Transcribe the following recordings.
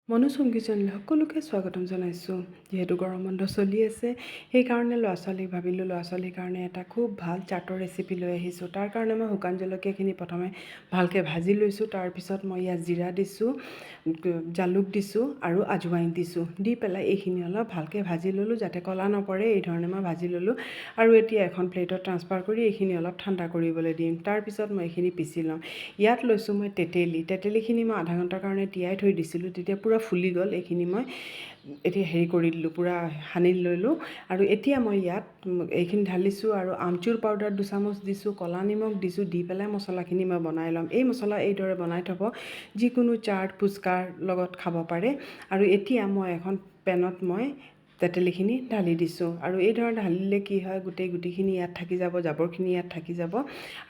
মনোচম কিচেনলৈ সকলোকে স্বাগতম জনাইছোঁ। যিহেতু গৰম বন্ধ চলি আছে, সেইকাৰণে ল'ৰা ছোৱালীক ভাবিলোঁ ল'ৰা ছোৱালীৰ কাৰণে এটা খুব ভাল চাটৰ ৰেচিপি লৈ আহিছোঁ। তাৰ কাৰণে মই শুকান জলকীয়াখিনি প্ৰথমে ভালকৈ ভাজি লৈছোঁ। তাৰপিছত মই ইয়াত জিৰা দিছোঁ, জালুক দিছোঁ আৰু আজৱাইন দিছোঁ। দি পেলাই এইখিনি অলপ ভালকৈ ভাজি ল'লোঁ যাতে ক'লা নপৰে। এই ধৰণে মই ভাজি ল'লোঁ আৰু এতিয়া এখন প্লেটত ট্ৰান্সফাৰ কৰি এইখিনি অলপ ঠাণ্ডা কৰিবলৈ দিম। তাৰপিছত মই এইখিনি পিচি ল'ম। ইয়াত লৈছোঁ মই তেতেলীখিনি মই আধা ঘণ্টাৰ কাৰণে তিয়াই থৈ দিছিলোঁ, তেতিয়া পূৰা ফুলি গ'ল। এইখিনি মই এতিয়া হেৰি কৰি দিলোঁ, পূৰা সানি ল'লোঁ। আৰু এতিয়া মই ইয়াত এইখিনি ঢালিছোঁ আৰু আমচুৰ পাউডাৰ 2 চামুচ দিছোঁ, ক'লা নিমখ দিছোঁ। দি পেলাই মছলাখিনি মই বনাই ল'ম। এই মছলা এইদৰে বনাই থ'ব, যিকোনো চাট ফুচকাৰ লগত খাব পাৰে। আৰু এতিয়া মই এখন পেনত মই তেতেলীখিনি ঢালি দিছোঁ আৰু এই ধৰণে ঢালিলে কি হয়, গোটেই গুটিখিনি ইয়াত থাকি যাব, জাবৰখিনি ইয়াত থাকি যাব।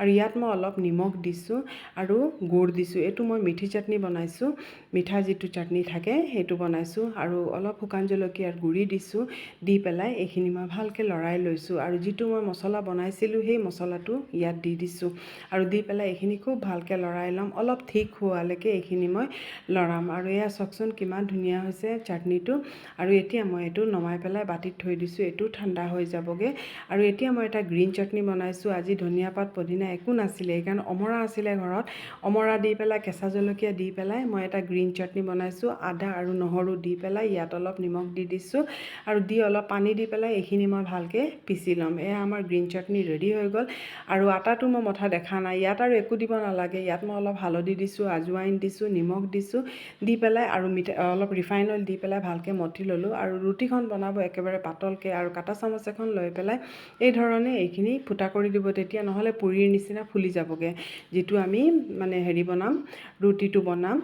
আৰু ইয়াত মই অলপ নিমখ দিছোঁ আৰু গুড় দিছোঁ। এইটো মই মিঠি চাটনি বনাইছোঁ, মিঠা যিটো চাটনি থাকে সেইটো বনাইছোঁ। আৰু অলপ শুকান জলকীয়াৰ গুড়ি দিছোঁ। দি পেলাই এইখিনি মই ভালকৈ লৰাই লৈছোঁ আৰু যিটো মই মছলা বনাইছিলোঁ সেই মছলাটো ইয়াত দি দিছোঁ আৰু দি পেলাই এইখিনি খুব ভালকৈ লৰাই ল'ম। অলপ ঠিক হোৱালৈকে এইখিনি মই লৰাম। আৰু এয়া চাওকচোন কিমান ধুনীয়া হৈছে চাটনিটো। আৰু এতিয়া মই এইটো নমাই পেলাই বাতিত থৈ দিছোঁ, এইটো ঠাণ্ডা হৈ যাবগৈ। আৰু এতিয়া মই এটা গ্ৰীণ চাটনি বনাইছোঁ। আজি ধনিয়া পাত পদিনা একো নাছিলে, সেইকাৰণে অমৰা আছিলে ঘৰত, অমৰা দি পেলাই কেঁচা জলকীয়া দি পেলাই মই এটা গ্ৰীণ চাটনি বনাইছোঁ। আদা আৰু নহৰু দি পেলাই ইয়াত অলপ নিমখ দি দিছোঁ আৰু দি অলপ পানী দি পেলাই এইখিনি মই ভালকৈ পিচি ল'ম। এয়া আমাৰ গ্ৰীণ চাটনি ৰেডি হৈ গ'ল। আৰু আটাটো মই মঠা দেখা নাই, ইয়াত আৰু একো দিব নালাগে। ইয়াত মই অলপ হালধি দিছোঁ, আজৱাইন দিছোঁ, নিমখ দিছোঁ, দি পেলাই আৰু অলপ ৰিফাইন অইল দি পেলাই ভালকৈ মঠি ল'লোঁ। আৰু ৰুটিখন বনাব একেবাৰে পাতলকৈ আৰু কাটা চামুচ এখন লৈ পেলাই এই ধৰণে এইখিনি ফুটা কৰি দিব, তেতিয়া নহ'লে পুৰিৰ নিচিনা ফুলি যাবগৈ। যিটো আমি মানে হেৰি বনাম, ৰুটিটো বনাম,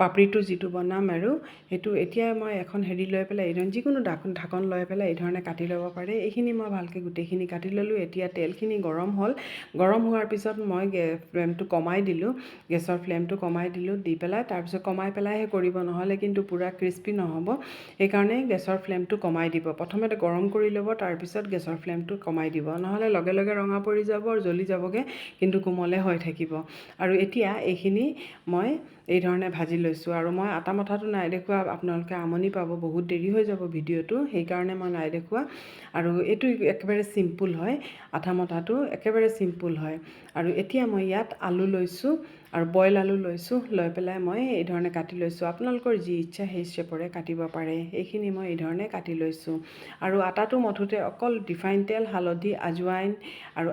পাপৰিটো যিটো বনাম আৰু সেইটো এতিয়া মই এখন হেৰি লৈ পেলাই এইধৰণে যিকোনো ঢাকন লৈ পেলাই এই ধৰণে কাটি ল'ব পাৰে। এইখিনি মই ভালকৈ গোটেইখিনি কাটি ল'লোঁ। এতিয়া তেলখিনি গৰম হ'ল, গৰম হোৱাৰ পিছত মই ফ্লেমটো কমাই দিলোঁ, গেছৰ ফ্লেমটো কমাই দিলোঁ। দি পেলাই তাৰপিছত কমাই পেলাইহে কৰিব, নহ'লে কিন্তু পূৰা ক্ৰিস্পি নহ'ব। সেইকাৰণে গেছৰ ফ্লেমটো কমাই দিব, প্ৰথমতে গৰম কৰি ল'ব, তাৰপিছত গেছৰ ফ্লেমটো কমাই দিব, নহ'লে লগে লগে ৰঙা পৰি যাব আৰু জ্বলি যাবগৈ, কিন্তু কোমলে হৈ থাকিব। আৰু এতিয়া এইখিনি মই এই ধৰণে ভাজি লৈছোঁ। আৰু মই আটা মঠাটো নাই দেখুওৱা, আপোনালোকে আমনি পাব, বহুত দেৰি হৈ যাব ভিডিঅ'টো, সেইকাৰণে মই নাই দেখুওৱা। আৰু এইটো একেবাৰে চিম্পুল হয়, আটা মঠাটো একেবাৰে চিম্পুল হয়। আৰু এতিয়া মই ইয়াত আলু লৈছোঁ আৰু বইল আলু লৈছোঁ, লৈ পেলাই মই এই ধৰণে কাটি লৈছোঁ। আপোনালোকৰ যি ইচ্ছা সেই শ্বেপৰে কাটিব পাৰে। এইখিনি মই এই ধৰণে কাটি লৈছোঁ। আৰু আটাটো মঠোতে অকল ৰিফাইন তেল, হালধি, আজৱাইন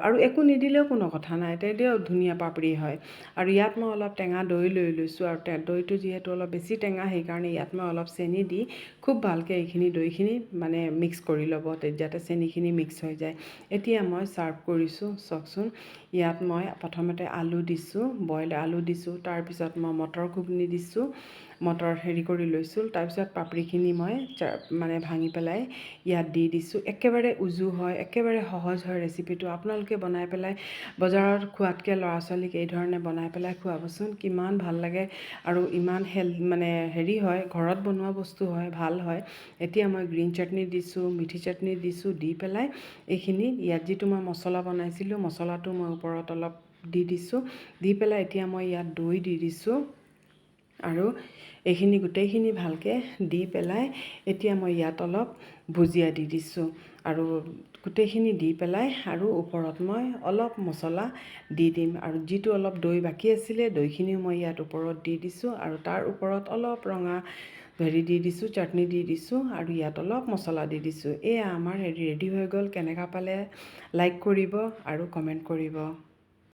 আৰু একো নিদিলেও কোনো কথা নাই, তেতিয়াও ধুনীয়া পাপৰি হয়। আৰু ইয়াত মই অলপ টেঙা দৈ লৈ লৈছোঁ আৰু দৈটো যিহেতু অলপ বেছি টেঙা, সেইকাৰণে ইয়াত মই অলপ চেনি দি খুব ভালকৈ এইখিনি দৈখিনি মানে মিক্স কৰি ল'ব, যাতে চেনিখিনি মিক্স হৈ যায়। এতিয়া মই ছাৰ্ভ কৰিছোঁ, চাওকচোন। ইয়াত মই প্ৰথমতে আলু দিছোঁ, বইল আলু দিছোঁ, তাৰপিছত মই মটৰ ঘুগনি দিছোঁ, মটৰ হেৰি কৰি লৈছোঁ, তাৰপিছত পাপৰিখিনি মই মানে ভাঙি পেলাই ইয়াত দি দিছোঁ। একেবাৰে উজু হয়, একেবাৰে সহজ হয় ৰেচিপিটো। আপোনালোকে বনাই পেলাই বজাৰত খোৱাতকৈ ল'ৰা ছোৱালীক এই ধৰণে বনাই পেলাই খোৱাবচোন, কিমান ভাল লাগে আৰু ইমান মানে হেৰি হয়, ঘৰত বনোৱা বস্তু হয়, ভাল হয়। এতিয়া মই গ্ৰীণ চাটনি দিছোঁ, মিঠি চাটনি দিছোঁ, দি পেলাই এইখিনি ইয়াত যিটো মই মছলা বনাইছিলোঁ, মছলাটো মই ওপৰত অলপ দি দিছোঁ। দি পেলাই এতিয়া মই ইয়াত দৈ দি দিছোঁ আৰু এইখিনি গোটেইখিনি ভালকৈ দি পেলাই এতিয়া মই ইয়াত অলপ ভুজিয়া দি দিছোঁ আৰু গোটেইখিনি দি পেলাই আৰু ওপৰত মই অলপ মছলা দি দিম। আৰু যিটো অলপ দৈ বাকী আছিলে, দৈখিনিও মই ইয়াত ওপৰত দি দিছোঁ আৰু তাৰ ওপৰত অলপ ৰঙা হেৰি দি দিছোঁ, চাটনি দি দিছোঁ আৰু ইয়াত অলপ মছলা দি দিছোঁ। এয়া আমাৰ ৰেডি হৈ গ'ল। কেনেকুৱা পালে লাইক কৰিব আৰু কমেণ্ট কৰিব।